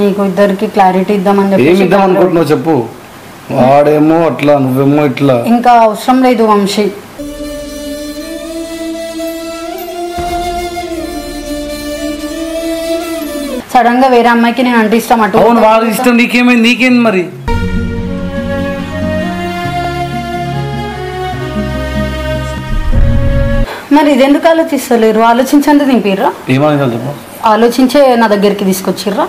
నీకు ఇద్దరికి క్లారిటీ ఇద్దామని చెప్పి ఏమి ఇద్దాం అనుకుంటున్నావు చెప్పు. వాడేమో అట్లా నువ్వేమో ఇట్లా. ఇంకా అవసరం లేదు వంశీ. సడన్ గా వేరే అమ్మాయికి నేను అంటే ఇష్టం అటు. అవును వాడు ఇష్టం, నీకేమైంది? నీకేంది మరి? మరి ఇది ఎందుకు ఆలోచిస్తలేరు? ఆలోచించండి దింపిర్రా. ఏమని చెప్పు. ఆలోచించే నా దగ్గరికి తీసుకొచ్చిర్రా.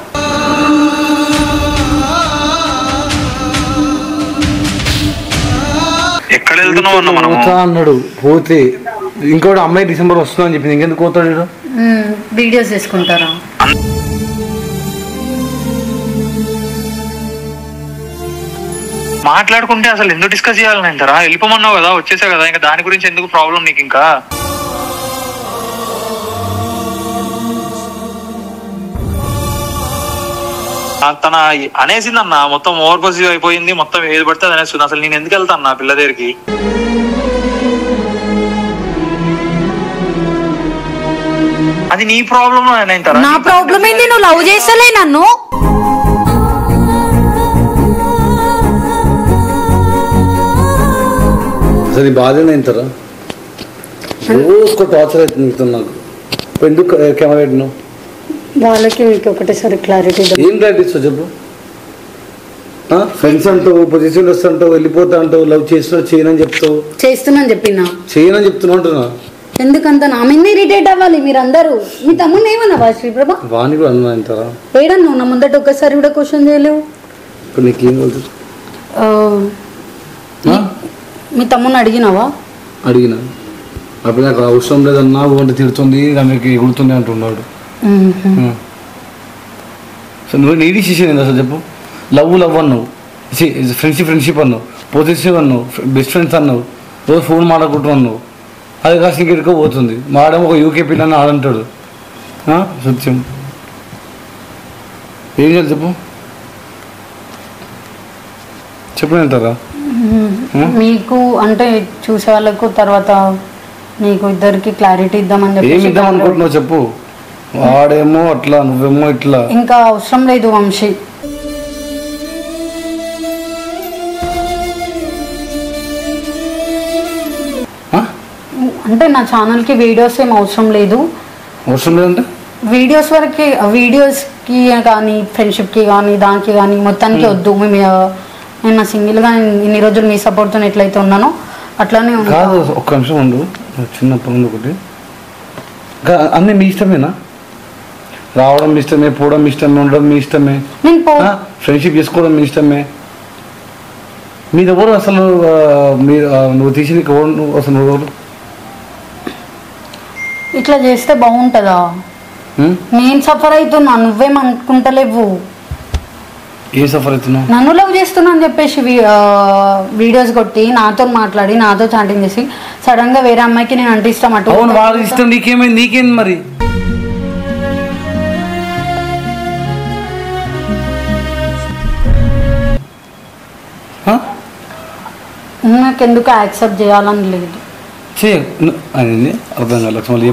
ఎక్కడ వెళ్తున్నావు అన్నాడు. పోతే ఇంకోటి అమ్మాయి డిసెంబర్ వస్తుందని చెప్పింది. ఇంకెందుకు పోతాడు? వీడియోస్ చేసుకుంటారా? మాట్లాడుకుంటే అసలు ఎందుకు డిస్కస్ చేయాలని అంటారా? వెళ్ళిపోమన్నావు కదా, వచ్చేసా కదా, ఇంకా దాని గురించి ఎందుకు ప్రాబ్లం నీకు? ఇంకా తన అనేసిందన్న, మొత్తం ఓవర్ పాజిటివ్ అయిపోయింది, మొత్తం ఏది పడితే అది అనేస్తుంది. అసలు నేను ఎందుకు వెళ్తాను నా పిల్ల దగ్గరికి? అది నీ ప్రాబ్లం అంటారా? నా ప్రాబ్లం ఏంది? నువ్వు లవ్ చేస్తలే నన్ను. అసలు బాధ ఏంటారా? రోజుకో టార్చర్ అవుతుంది నాకు. ఎందుకు కెమెరా పెట్టినావు? వాళ్ళకి మీకు ఒకటేసారి క్లారిటీ. ఏం క్లారిటీ ఇస్తావు చెప్పు. ఫ్రెండ్స్ అంటావు, పొజిషన్ వస్తుంటావు, వెళ్ళిపోతా అంటావు, లవ్ చేస్తున్నావు, చేయనని చెప్తావు. చేస్తున్నాను చెప్పినా, చేయనని చెప్తున్నా అంటున్నా. ఎందుకంత నా మీద ఇరిటేట్ అవ్వాలి మీరందరూ? మీ తమ్ముని ఏమన్నావా శ్రీప్రభ? వాణి కూడా అన్నా అంటారా? ఏడన్నావు నా ముందట ఒక్కసారి కూడా క్వశ్చన్ చేయలేవు. ఇప్పుడు నీకేం తెలుసు? మీ తమ్ముని అడిగినావా? అడిగినా. అప్పుడు నాకు అవసరం లేదన్నా, వంట తిడుతుంది, ఆమెకి ఎగురుతుంది అంటున్నాడు. సో నువ్వు నీ డిసిషన్ ఏంది అసలు చెప్పు. లవ్ అన్నావు, ఫ్రెండ్షిప్ అన్నావు, పొజిటివ్ అన్నావు, బెస్ట్ ఫ్రెండ్స్ అన్నావు, రోజు ఫోన్ మాట్లాడుకుంటూ అన్నావు. అది కాస్త ఇంకెక్కడికో పోతుంది. మాడేమో ఒక యూకే పిల్లని ఆడంటాడు. సత్యం ఏం చేయాలి చెప్పు. చెప్పినంటారా? మీకు అంటే చూసే వాళ్ళకు తర్వాత నీకు ఇద్దరికి క్లారిటీ ఇద్దామని చెప్పి. ఏమి ఇద్దాం అనుకుంటున్నావు చెప్పు. వాడేమో అట్లా నువ్వేమో ఇట్లా. ఇంకా అవసరం లేదు వంశీ. అంటే నా ఛానల్కి వీడియోస్ ఏం అవసరం లేదు. అవసరం లేదంటే వీడియోస్ వరకు, వీడియోస్కి కానీ ఫ్రెండ్షిప్కి కానీ దానికి కానీ మొత్తానికి వద్దు. నేను నా సింగిల్గా ఇన్ని రోజులు మీ సపోర్ట్తో ఎట్లయితే ఉన్నానో అట్లానే కాదు. ఒక్క నిమిషం ఉండు. చిన్న పనులు ఒకటి. అన్నీ మీ ఇష్టమేనా? రావడం మీ ఇష్టమే, పోవడం మీ ఇష్టమే, ఉండడం మీ ఇష్టమే, ఫ్రెండ్షిప్ చేసుకోవడం మీ ఇష్టమే. మీరు ఎవరు అసలు? మీరు నువ్వు తీసి అసలు నువ్వు ఇట్లా చేస్తే బాగుంటుందా? నేను సఫర్ అవుతున్నా, నువ్వేమనుకుంటలేవు. ఏ సఫర్ అవుతున్నావు? నన్ను లవ్ చేస్తున్నా అని చెప్పేసి వీడియోస్ కొట్టి నాతో మాట్లాడి నాతో చాటింగ్ చేసి సడన్ గా వేరే అమ్మాయికి నేను అంటే ఇష్టం అటు. అవును వాడు ఇష్టం, నీకేమైంది? నీకేంది మరి? నాకెందుకు యాక్సెప్ట్ చేయాలని లేదు.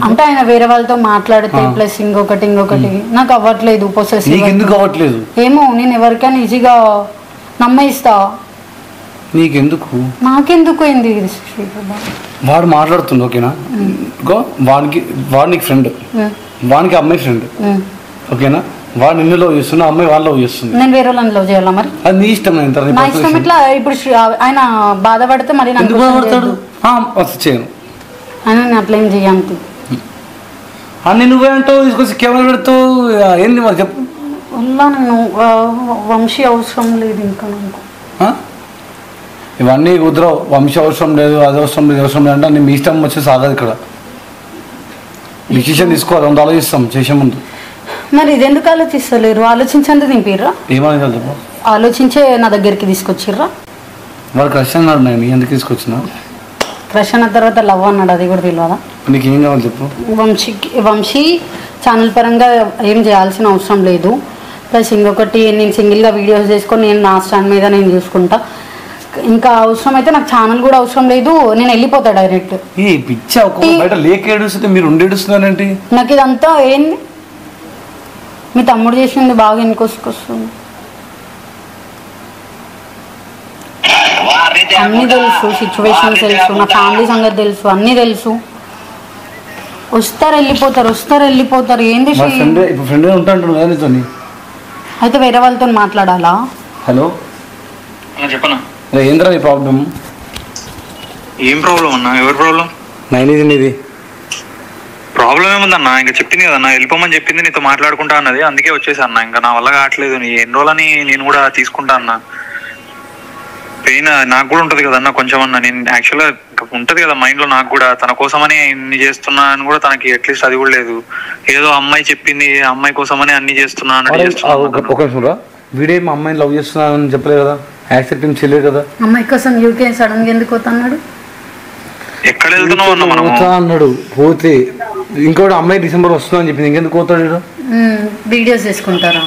అంటే ఆయన వేరే వాళ్ళతో మాట్లాడితే ప్లస్ ఇంకొకటి నాకు అవ్వట్లేదు. అవ్వట్లేదు ఏమో, నేను ఎవరికైనా ఈజీగా నమ్మేస్తా. నీకెందుకు? నాకెందుకు అయింది? వాడు మాట్లాడుతుండు ఓకేనా? వాడు నీకు ఫ్రెండ్, వానికి అమ్మాయి ఫ్రెండ్ ఓకేనా? వాడు నిన్ను లవ్ చేస్తున్నా, అమ్మాయి వాళ్ళు లవ్ చేస్తుంది. నేను వేరే వాళ్ళని లవ్ చేయాలా మరి? అది నీ ఇష్టం. నా ఇష్టం. ఇట్లా ఇప్పుడు ఆయన బాధపడితే మరి ఎందుకు బాధపడతాడు? చేయను అని నేను అట్లా ఏం చేయంతి. అన్ని నువ్వే అంటావు, తీసుకొచ్చి కెమెరా పెడతావు. ఏంది మరి చెప్పు. నేను వంశీ అవసరం లేదు ఇంకా నాకు. ఇవన్నీ కుదరవు. వంశీ అవసరం లేదు, అది అవసరం లేదు, అవసరం లేదు అంటే మీ ఇష్టం వచ్చేసి ఆగదు. ఇక్కడ డిసిషన్ తీసుకోవాలి, అంత ఆలోచిస్తాం చేసే ముందు. మరి ఇది ఎందుకు ఆలోచిస్తలేరు? ఆలోచించండి దింపిర్రా. ఏమని చెప్పు. ఆలోచించే నా దగ్గరికి తీసుకొచ్చిర్రా. వాడు క్రష్ అన్నాడు, నేను ఎందుకు తీసుకొచ్చినా? క్రష్ అన్న తర్వాత లవ్ అన్నాడు, అది కూడా తెలియదా? నీకు ఏం కావాలి చెప్పు. వంశీ ఛానల్ పరంగా ఏం చేయాల్సిన అవసరం లేదు. ప్లస్ ఇంకొకటి, నేను సింగిల్గా వీడియోస్ చేసుకొని నేను నా స్టాండ్ మీద నేను చూసుకుంటా. ఇంకా అవసరం అయితే నాకు ఛానల్ కూడా అవసరం లేదు, నేను వెళ్ళిపోతా డైరెక్ట్. బయట లేక ఏడుస్తుంటే మీరు ఉండి ఏడుస్తున్నారంటే నాకు ఇదంతా ఏంది? మీ తమ్ముడు చేసింది బాగా ఎన్నికొస్తుంది. అన్నీ తెలుసు, సిచ్యువేషన్ తెలుసు, నా ఫ్యామిలీ సంగతి తెలుసు, అన్నీ తెలుసు. వస్తారు వెళ్ళిపోతారు. ఏంది అయితే వేరే వాళ్ళతో మాట్లాడాలా? హలో చెప్పనా? ఏంద్రా నీ ప్రాబ్లం? ఏం ప్రాబ్లం అన్నా? ఎవరి ప్రాబ్లం? నైనిది ప్రాబ్లం ఏముందన్నా? ఇంకా చెప్పింది కదన్నా, వెళ్ళిపోమని చెప్పింది, నీతో మాట్లాడుకుంటా అన్నది, అందుకే వచ్చేసా అన్న. ఇంకా నా వల్ల కావట్లేదు, నీ ఎన్ని రోజులని నేను కూడా తీసుకుంటా అన్నా. పెయిన్ నాకు కూడా ఉంటది కదన్నా కొంచెం అన్నా. నేను యాక్చువల్గా ఉంటది కదా మైండ్ లో, నాకు కూడా తన కోసమని ఇన్ని చేస్తున్నా అని కూడా తనకి అట్లీస్ట్ అది కూడా లేదు. ఏదో అమ్మాయి చెప్పింది, అమ్మాయి కోసమని అన్ని చేస్తున్నా అన్నట్టు. వీడే మా అమ్మాయిని లవ్ చేస్తున్నా అని చెప్పలేదు కదా, యాక్సెప్టింగ్ చేయలేదు కదా. అమ్మాయి కోసం యూకే సడన్ గా ఎందుకు పోతున్నాడు? ఎక్కడ వెళ్తున్నావు అన్న? మనం అన్నాడు పోతే, ఇంకోటి అమ్మాయి డిసెంబర్ వస్తుందా అని చెప్పింది, ఇంకెందుకు పోతాడు? వీడియోస్ చేసుకుంటారా?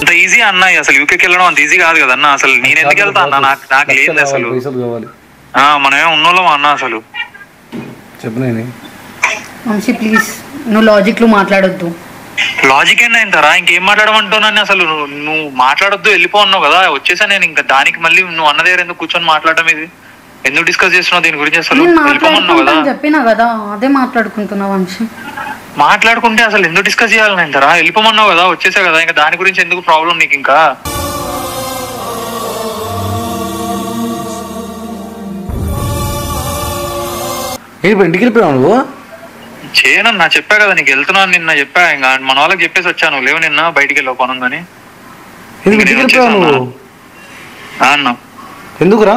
అంత ఈజీ అన్న అసలు యూకేకి వెళ్ళడం అంత ఈజీ కాదు కదన్నా. అసలు నేను ఎందుకు వెళ్తా అన్న? నాకు లేదు అసలు. మనమే ఉన్నోళ్ళం అన్న. అసలు చెప్పు వంశీ ప్లీజ్, నువ్వు లాజిక్ లో మాట్లాడొద్దు. లాజిక్ ఏంటంటారా? ఇంకేం మాట్లాడమంటున్నాను? అసలు నువ్వు మాట్లాడొద్దు వెళ్ళిపో అన్నావు కదా, వచ్చేసా నేను. ఇంకా దానికి మళ్ళీ నువ్వు అన్న దగ్గర ఎందుకు కూర్చొని మాట్లాడటం? ఇది ఎందుకు డిస్కస్ చేస్తున్నావు దీని గురించి? అసలు వెళ్ళిపోమన్నావు కదా, చెప్పినా కదా, అదే మాట్లాడుకుంటున్నావు వంశీ. మాట్లాడుకుంటే అసలు ఎందుకు డిస్కస్ చేయాలని అంటారా? వెళ్ళిపోమన్నావు కదా, వచ్చేసా కదా, ఇంకా దాని గురించి ఎందుకు ప్రాబ్లం నీకు? ఇంకా ఇంటికి వెళ్ళిపోయావు నువ్వు? చేయనన్నా, చెప్పా కదా నీకు వెళ్తున్నాను, నిన్న చెప్పా. ఇంకా మన వాళ్ళకి చెప్పేసి వచ్చాను, లేవు నిన్న బయటికి వెళ్ళావు పనుందని. అన్నా ఎందుకురా?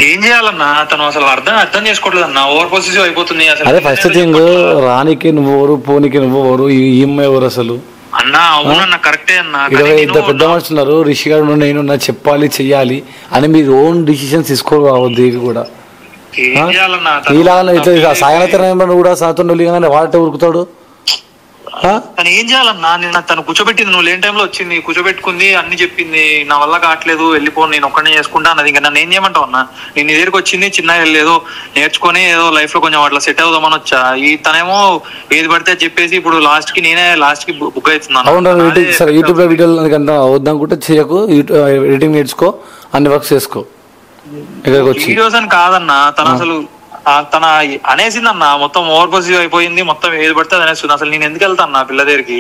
ఏం చేయాలన్నా? తను అసలు అర్థం చేసుకోవట్లేదన్నా, ఓవర్ పొసెసివ్ అయిపోతుంది. అదే ఫస్ట్ థింగ్, రానికి నువ్వు ఎవరు, పోనీకి నువ్వు ఎవరు, ఈ అమ్మాయి ఎవరు అసలు? అన్నా అవునన్నా కరెక్టే అన్నా. పెద్ద మనుషున్నారు, రిషి గారు నేను చెప్పాలి చెయ్యాలి అని మీరు ఓన్ డిసిషన్స్ తీసుకోవద్దు. ఇది కూడా సాయంత్రం కూడా సాయంత్రం వాటే ఉరుకుతాడు. తను ఏం చేయాలన్నా? నేను తను కూర్చోబెట్టింది, నువ్వు లేని టైంలో వచ్చింది, కూర్చోబెట్టుకుంది, అన్ని చెప్పింది, నా వల్ల కావట్లేదు వెళ్ళిపో, నేను ఒక్కనే చేసుకుంటా అన్నది. ఇంకా నన్ను ఏం చేయమంటావు అన్నా? నేను నీ దగ్గరికి వచ్చింది చిన్నగా ఏదో నేర్చుకొని ఏదో లైఫ్ లో కొంచెం అట్లా సెట్ అవుదామని వచ్చా. ఈ తనేమో ఏది పడితే చెప్పేసి ఇప్పుడు లాస్ట్ కి బుక్ అవుతున్నాను. యూట్యూబ్ లో వీడియోలు వద్దనుకుంటే చేయకు, ఎడిటింగ్ నేర్చుకో, అన్ని వర్క్స్ చేసుకో. వీడియోస్ అని కాదన్నా, తను అసలు తన అనేసిందన్న, మొత్తం ఓవర్ పొసెసివ్ అయిపోయింది, మొత్తం ఏది పడితే అది అనేస్తుంది. అసలు నేను ఎందుకు వెళ్తా అన్న పిల్ల దగ్గరికి?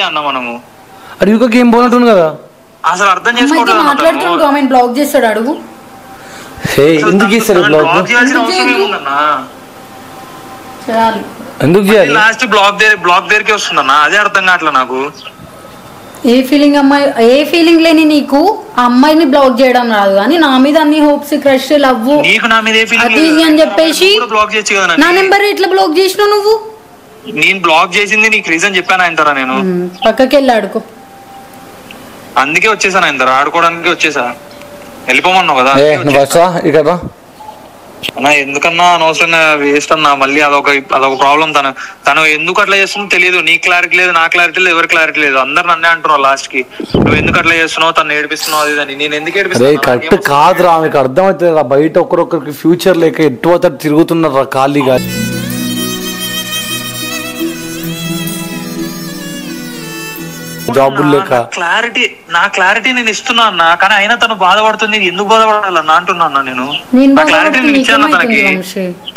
అన్న మనము ఏం పోనట్టుంది కదా, అసలు అర్థం చేసుకోవట్లేదు. బ్లాక్ చేస్తాడు, అడుగు బ్లాక్ చేయాల్సిన అవసరం ఏముందన్నా? ఎందుకు చేయాలి? లాస్ట్ బ్లాక్ దగ్గరికి వస్తుందన్నా, అదే అర్థం కావట్లే నాకు. ఏ ఫీలింగ్ లేని నీకు ఆ అమ్మాయిని బ్లాక్ చేయడం రాదు, కానీ నా మీద అన్ని హోప్స్, క్రష్, లవ్ అని చెప్పేసి నా నెంబర్ ఎట్లా బ్లాక్ చేసినావు నువ్వు? నేను బ్లాక్ చేసింది నీకు రీజన్ చెప్పాను ఆయన. నేను పక్కకి వెళ్ళి ఆడుకో, అందుకే వచ్చేసాను ఆయన ఆడుకోవడానికి వచ్చేసా. వెళ్ళిపోమన్నావు కదా అన్నా, ఎందుకన్నా అనవసరంగా వేస్ట్ అన్నా. మళ్ళీ అదొక ప్రాబ్లం. తను ఎందుకు అట్లా చేస్తుందో తెలియదు. నీ క్లారిటీ లేదు, నా క్లారిటీ లేదు, ఎవరి క్లారిటీ లేదు. అందరు నన్నే అంటున్నావు లాస్ట్ కి, నువ్వు ఎందుకు అట్లా చేస్తున్నావు, తను ఏడిపిస్తున్నావు, అది అని. నేను ఎందుకు ఏడిపిస్తున్నా? కరెక్ట్ కాదురా, ఆమెకు అర్థమవుతుంది. బయట ఒకరొకరికి ఫ్యూచర్ లేక ఎటు తిరుగుతున్నారు ఖాళీగా. జాబులు లేక నా క్లారిటీ నేను ఇస్తున్నా అన్నా, కానీ అయినా తను బాధపడుతుంది. ఎందుకు బాధపడాలన్నా అంటున్నా నేను. నా క్లారిటీ నేను ఇచ్చాను తనకి.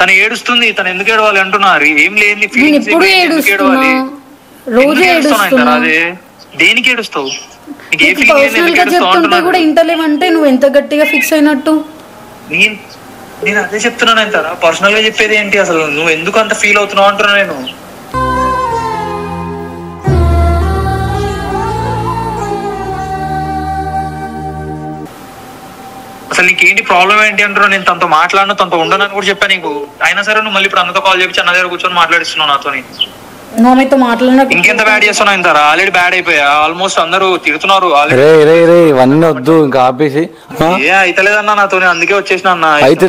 తను ఏడుస్తుంది, తను ఎందుకు ఏడవాలి అంటున్నా. ఏం లేని ఫీలింగ్స్ ఎందుకు ఏడవాలి? అదే దేనికి ఏడుస్తావు? ఏ ఫీలింగ్ కూడా ఇంటలేమంటే నువ్వు ఎంత గట్టిగా ఫిక్స్ అయినట్టు. నేను అదే చెప్తున్నాను అంటారా, పర్సనల్ గా చెప్పేది ఏంటి? అసలు నువ్వు ఎందుకు అంత ఫీల్ అవుతున్నావు అంటున్నా నేను. అసలు నీకేంటి ప్రాబ్లం ఏంటి అంటారు? నేను తనతో మాట్లాడినా, తనతో ఉండనని కూడా చెప్పాను నీకు. అయినా సరే నువ్వు మళ్ళీ ఇప్పుడు అందరితో కాల్ చేపించి అన్న దగ్గర కూర్చొని మాట్లాడిస్తున్నావు నాతోని. ఇంకెంత బ్యాడ్ చేస్తున్నావు ఇంతారా? ఆల్రెడీ బ్యాడ్ అయిపోయా. ఆల్మోస్ట్ అందరూ తిడుతున్నారు. ఇవన్నీ వద్దు, ఇంకా ఆపేసి. ఏ అయితలేదన్నా నాతోని, అందుకే వచ్చేసిన అన్న. అయితే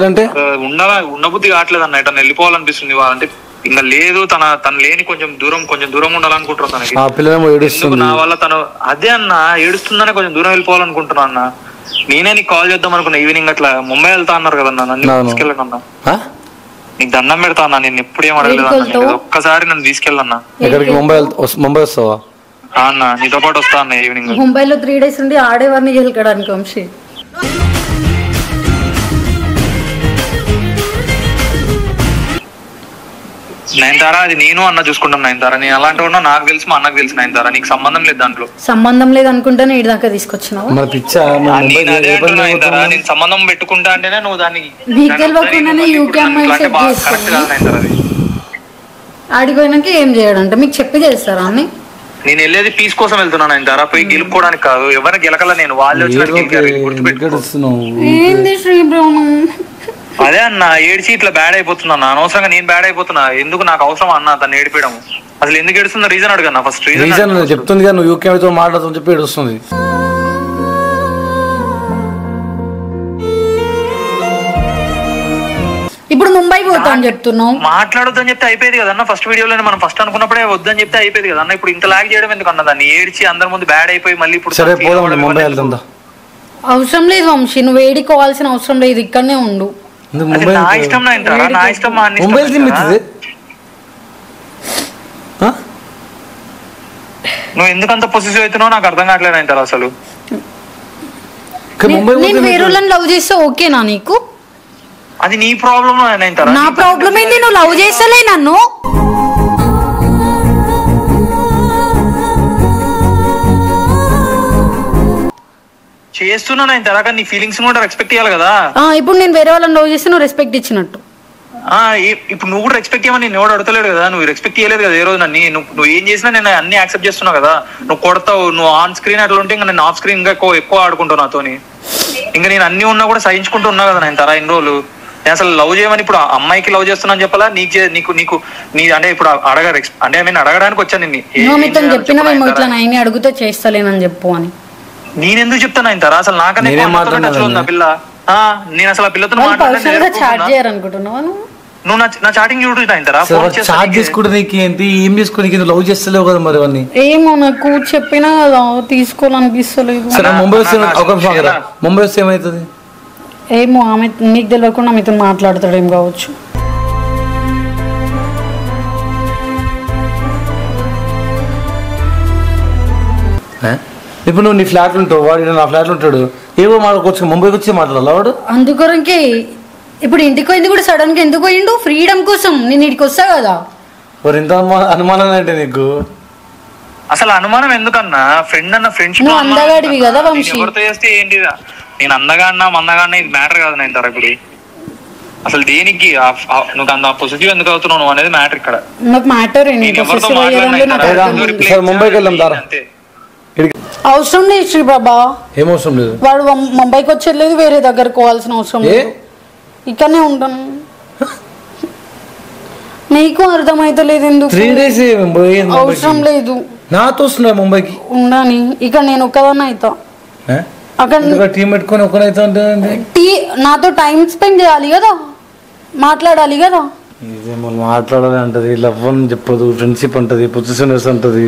ఉండబుద్ధి కావట్లేదు అన్న, ఇట్లా వెళ్ళిపోవాలనిపిస్తుంది. అంటే ఇంకా లేదు, తన లేని కొంచెం దూరం ఉండాలనుకుంటున్నాను తనకి. ఎందుకు నా వల్ల తను అదే అన్న ఏడుస్తుందనే కొంచెం దూరం వెళ్ళిపోవాలనుకుంటున్నా అన్న. నేనే నీకు కాల్ చేద్దాం అనుకున్నా ఈవినింగ్ అట్లా. ముంబై వెళ్తా అన్నారు కదన్నా, నన్ను తీసుకెళ్ళండి అన్న. నీకు దండం పెడతా అన్న, నేను ఎప్పుడేం అడగలేదు అన్న, ఒక్కసారి నన్ను తీసుకెళ్ళన్నా. ముంబై వస్తావా అన్న? నీతో పాటు వస్తా అన్న ఈవినింగ్. ముంబైలో 3 days ఉండి ఆడేవారిని గెలకడానికి వంశీ. నయనతారా అది నేను అన్న చూసుకుంటాను నయనతారా. నేను అలాంటి ఉన్నా నాకు తెలుసు, మా అన్నకు తెలుసు నయనతారా. నీకు సంబంధం లేదు దాంట్లో. సంబంధం లేదు అనుకుంటానే ఇటు దాకా తీసుకొచ్చినావు. నేను సంబంధం పెట్టుకుంటా అంటేనే నువ్వు దాన్ని ఆడిపోయినాక ఏం చేయడంటే మీకు చెప్పి చేస్తారా అన్ని. నేను వెళ్ళేది పీస్ కోసం వెళ్తున్నాను నయనతారా, పోయి గెలుపుకోవడానికి కాదు. ఎవరిని గెలకల నేను, వాళ్ళు ఏంది శ్రీబ్రహ్మం. అదే అన్న ఏడ్చి ఇట్లా బ్యాడ్ అయిపోతున్నా అన్న. అనవసరంగా నేను బ్యాడ్ అయిపోతున్నా. ఎందుకు నాకు అవసరం అన్న తను ఏడిపేయడం? అసలు ఎందుకు ఏడుస్తుందో రీజన్ అడగన్నా ఫస్ట్. రీజన్ చెప్తుంది కదా, నువ్వు యూకే మాట్లాడుతూ చెప్పి ఏడుస్తుంది. ఇప్పుడు ముంబై పోతా అని చెప్తున్నావు. మాట్లాడొద్దని చెప్తే అయిపోయేది కదన్న. ఫస్ట్ వీడియోలో మనం ఫస్ట్ అనుకున్నప్పుడే వద్దని చెప్తే అయిపోయేది కదన్న. ఇప్పుడు ఇంత లాగ్ చేయడం ఎందుకు అన్న? దాన్ని ఏడ్చి అందరి ముందు బ్యాడ్ అయిపోయి మళ్ళీ ఇప్పుడు ముంబై వెళ్తుందా? అవసరం లేదు వంశీ, నువ్వు వేడుకోవాల్సిన అవసరం లేదు, ఇక్కడనే ఉండు. నా ఇష్టం నా ఇష్టం. నువ్వు ఎందుకంత పొసెసివ్ అవుతున్నావు నాకు అర్థం కావట్లేదు అంటారు అసలు. నేను వేరే వాళ్ళని లవ్ చేస్తే ఓకేనా నీకు? అది నీ ప్రాబ్లం. నా ప్రాబ్లం ఏంది? నువ్వు లవ్ చేస్తలే నన్ను. చేస్తున్నాను ఆయన తర్వాత నీ ఫీలింగ్స్ కూడా రెస్పెక్ట్ చేయాలి కదా. ఇప్పుడు నేను వేరే వాళ్ళని లవ్ చేస్తే నువ్వు రెస్పెక్ట్ ఇచ్చినట్టు. ఇప్పుడు నువ్వు కూడా రెస్పెక్ట్ చేయమని నేను ఎవడు అడతలేడు కదా. నువ్వు రెస్పెక్ట్ చేయలేదు కదా ఏ రోజు నన్ను. నువ్వు ఏం చేసినా నేను అన్ని యాక్సెప్ట్ చేస్తున్నావు కదా. నువ్వు కొడతావు, నువ్వు ఆన్ స్క్రీన్ అట్లా ఉంటే ఇంకా నేను ఆఫ్ స్క్రీన్ ఇంకా ఎక్కువ ఆడుకుంటావు నాతోని. ఇంకా నేను అన్ని ఉన్నా కూడా సహించుకుంటూ ఉన్నా కదా నేను తరా ఇన్ని రోజులు. నేను అసలు లవ్ చేయమని ఇప్పుడు అమ్మాయికి లవ్ చేస్తున్నాను చెప్పాలా నీకు నీ అంటే ఇప్పుడు అంటే నేను అడగడానికి వచ్చాను నిన్ను. చెప్పిన అడుగుతే చేస్తలేనని చెప్పు అని. నేనెందుకు చెప్తాను ఆయన తరా? అసలు నాకన్నా పిల్ల. నేను అసలు ఆ పిల్లతో నువ్వు నా చాటింగ్ ఏం చేసుకోనికి లవ్ చేస్తలేవు కదా మరి అవన్నీ. ఏమో నాకు చెప్పినా కదా తీసుకోవాలనిపిస్తలేదు. ముంబై వస్తే ఏమవుతుంది ఏమో, ఆమె నీకు తెలియకుండా మీతో మాట్లాడతాడేం కావచ్చు. ఇప్పుడు నువ్వు నీ ఫ్లాట్ ఉంటావు, వాడు నా ఫ్లాట్ ఉంటాడు. ఏవో మాట్లాడుకోవచ్చు, ముంబైకి వచ్చి మాట్లాడాలి వాడు. అందుకొరకే ఇప్పుడు ఇంటికి పోయింది కూడా సడన్ గా ఎందుకు పోయిండు? ఫ్రీడమ్ కోసం. నేను ఇంటికి వస్తా కదా. ఇంత అనుమానం అంటే నీకు అసలు అనుమానం ఎందుకన్నా? ఫ్రెండ్ అన్న ఫ్రెండ్షిప్. నువ్వు అందగాడివి కదా వంశీ. ఎవరితో చేస్తే ఏంటి? నేను అందగాడినా మందగాడినా ఇది మ్యాటర్ కాదు నేను తర. ఇప్పుడు అసలు దేనికి నువ్వు అంత పాజిటివ్ ఎందుకు అవుతున్నావు నువ్వు అనేది మ్యాటర్ ఇక్కడ. నాకు మ్యాటర్ ముంబైకి వెళ్దాం దారా. అవసరం లేదు శ్రీ బాబా. ఏం అవసరం లేదు. వాడు ముంబైకి వచ్చేది, వేరే దగ్గరకు పోవాల్సిన అవసరం లేదు. ఇక్కడనే ఉంటాను. నీకు అర్థమైతలేదు ఎందుకు? 3 days అవసరం లేదు. నాతో వస్తున్నా ముంబైకి ఉండని. ఇక్కడ నేను ఒక్కదాన్ని అవుతా. అక్కడ టీం పెట్టుకొని ఒక్కడైతే నాతో టైం స్పెండ్ చేయాలి కదా, మాట్లాడాలి కదా. ఇదేమో మాట్లాడాలి అంటది, లవ్ అని చెప్పదు, ఫ్రెండ్షిప్ అంటది, పొజిషనర్స్ అంటది.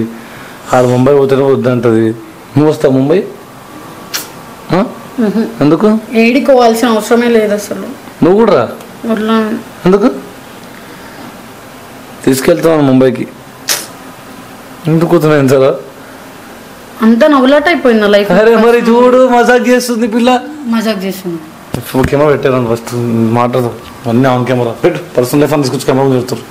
ఆడ ముంబై పోతేనే వద్దంటది. నువ్వు వస్తావు ముంబై? ఎందుకు? ఏడుకోవాల్సిన అవసరమే లేదు అసలు. నువ్వు కూడా ఎందుకు తీసుకెళ్తావు ముంబైకి? ఎందుకు కూతున్నాను సార్? అంత నవ్వులాట అయిపోయింది లైఫ్. అరే మరి చూడు, మజాక్ చేస్తుంది పిల్ల. మజాక్ చేస్తుంది. కెమెరా పెట్టాను ఫస్ట్ మాట్లాడదు అన్నీ ఆన్ కెమెరా పెట్టు. పర్సనల్ లైఫ్ అని తీసుకొచ్చి కెమెరా పెడతారు.